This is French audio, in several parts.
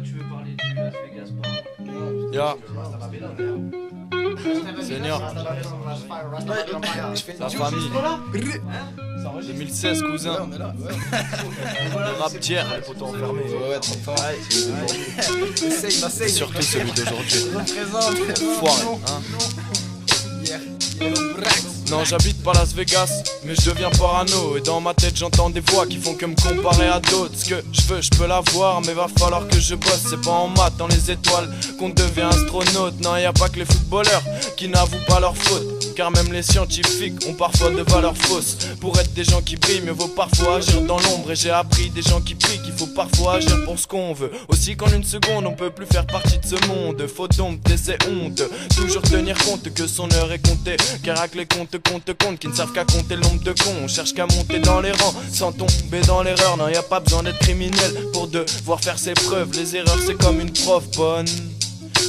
tu veux parler du Las Vegas, pardon. Ya. Seigneur. La famille. 2016, cousin. Rap d'hier, les potos enfermés. Ouais, trop fort. Essaye. Surtout celui d'aujourd'hui. Foiré, hein. Non, j'habite pas Las Vegas, mais je deviens parano. Et dans ma tête j'entends des voix qui font que me comparer à d'autres. Ce que je veux, je peux l'avoir, mais va falloir que je bosse. C'est pas en maths, dans les étoiles, qu'on devient astronaute. Non, y a pas que les footballeurs qui n'avouent pas leur faute, car même les scientifiques ont parfois de valeurs fausses. Pour être des gens qui brillent, mieux vaut parfois agir dans l'ombre. Et j'ai appris des gens qui prient qu'il faut parfois agir pour ce qu'on veut. Aussi qu'en une seconde on peut plus faire partie de ce monde. Faut dompter ses hontes, toujours tenir compte que son heure est comptée. Car avec les comptes qui ne savent qu'à compter le nombre de cons. On cherche qu'à monter dans les rangs sans tomber dans l'erreur. Non, y a pas besoin d'être criminel pour devoir faire ses preuves. Les erreurs c'est comme une prof bonne,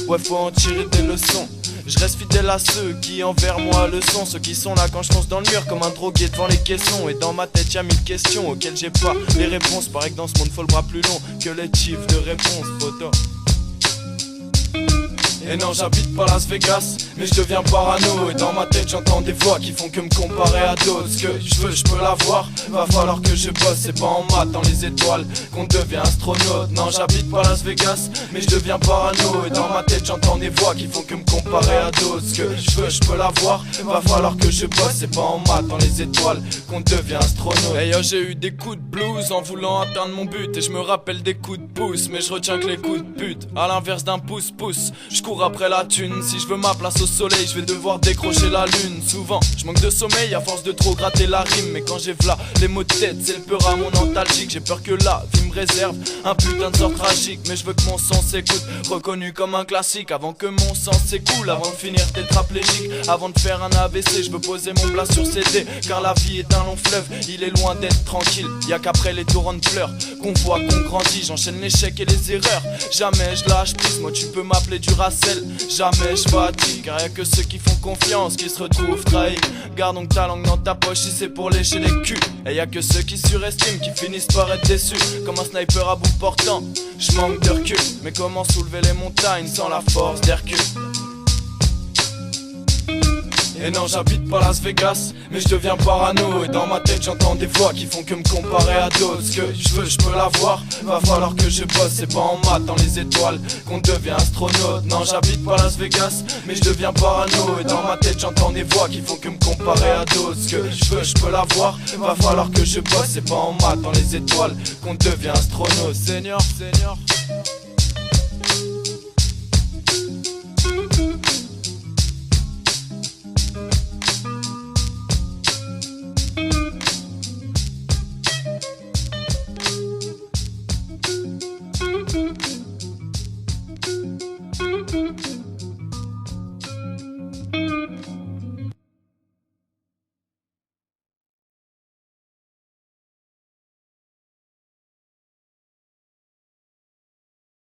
ouais faut en tirer des leçons. Je reste fidèle à ceux qui envers moi le sont. Ceux qui sont là quand je fonce dans le mur comme un drogué devant les caissons. Et dans ma tête y'a 1000 questions auxquelles j'ai pas les réponses. Paraît que dans ce monde faut le bras plus long que les chiffres de réponse, photo. Et non, j'habite pas Las Vegas, mais je deviens parano. Et dans ma tête j'entends des voix qui font que me comparer à d'autres. Ce que je veux, je peux l'avoir, va falloir que je bosse. C'est pas en maths, dans les étoiles, qu'on devient astronaute. Non, j'habite pas Las Vegas, mais je deviens parano. Et dans ma tête j'entends des voix qui font que me comparer à d'autres. Ce que je veux, je peux l'avoir, va falloir que je bosse. C'est pas en maths, dans les étoiles, qu'on devient astronaute. Et yo, j'ai eu des coups de blues en voulant atteindre mon but. Et je me rappelle des coups de pouce, mais je retiens que les coups de pute. À l'inverse d'un pouce-pouce, je cours après la thune. Si je veux ma place au soleil, je vais devoir décrocher la lune. Souvent, je manque de sommeil à force de trop gratter la rime. Mais quand j'ai v'là les mots de tête, c'est le peur à mon nostalgique. J'ai peur que la vie me réserve un putain de sort tragique. Mais je veux que mon son s'écoute, reconnu comme un classique. Avant que mon sang s'écoule, avant de finir tétraplégique. Avant de faire un AVC, je veux poser mon plat sur CD. Car la vie est un long fleuve, il est loin d'être tranquille. Y'a qu'après les torrents de pleurs qu'on voit qu'on grandit. J'enchaîne l'échec et les erreurs, jamais je lâche prise. Moi tu peux m'appeler du Racel, jamais je fatigue. Car y'a que ceux qui font confiance qui se retrouvent trahis. Garde donc ta langue dans ta poche si c'est pour lécher les culs. Et y'a que ceux qui surestiment qui finissent par être déçus. Comme un sniper à bout portant, je manque de recul. Mais comment soulever les montagnes sans la force d'Hercule? Et non, j'habite pas Las Vegas, mais je deviens parano. Et dans ma tête j'entends des voix qui font que me comparer à d'autres. Ce que je veux, je peux l'avoir, va falloir que je bosse. C'est pas en maths, dans les étoiles, qu'on devient astronaute. Non, j'habite pas Las Vegas, mais je deviens parano. Et dans ma tête j'entends des voix qui font que me comparer à d'autres. Ce que je veux, je peux l'avoir, va falloir que je bosse. C'est pas en maths, dans les étoiles, qu'on devient astronaute. Seigneur.